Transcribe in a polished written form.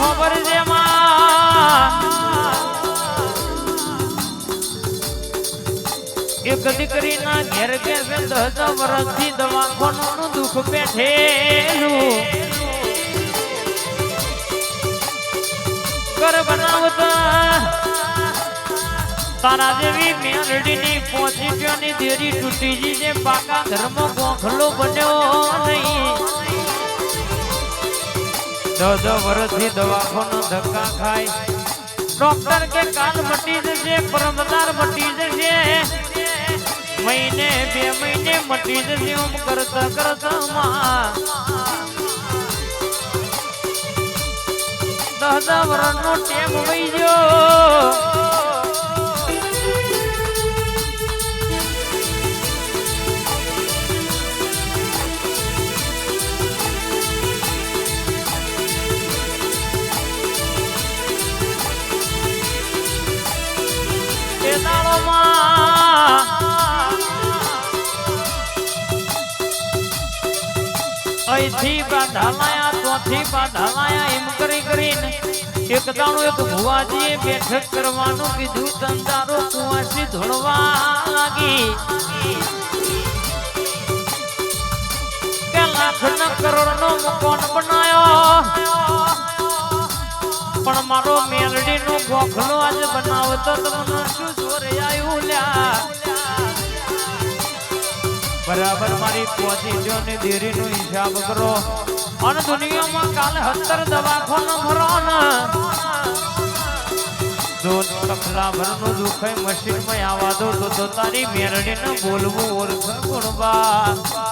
ખબર છે માં એક દીકરીના ઘેર ઘેર 10 વર્ષથી દવાખાનું દુઃખ બેઠેલું ઘર બનાવતા તારા જેવી મેરડીની પોચીની દેરી તૂટી જી જે પાકા ઘરમાં ગોખલો બન્યો નહીં 10 વર્ષથી દવાખાનો ધક્કા ખાય ડોક્ટર કે કાલ મટી જશે પરમદાર મટી જશે મહિને 2 મહિને મટી જશે એમ કરતા કરતા માં 10 વર્ષનો ટેમ વહી ગયો અહીંથી બાંધાલાયા તોથી બાંધાલાયા એમ કરી કરીને એક દાણો એક ભુવાજીએ બેઠક કરવાનું કીધું તંદારો કુવાસી ધોળવા લાગી કે લાખ ન કરોડ નો મકાન બનાયો પણ મારો મેલડી નો ગોખલો આજે બનાવતો તમને શું જોર આવ્યું લ્યા બરાબર મારી પોચી ને દેરી નો હિસાબ કરો અને દુનિયામાં કાલે 17 દવાખાના ભરો ને જો તકલા ભરનું દુખાય મશીન માં આવવા દો તો તારી મેરડી ને બોલવું ઓળખ ગુણબા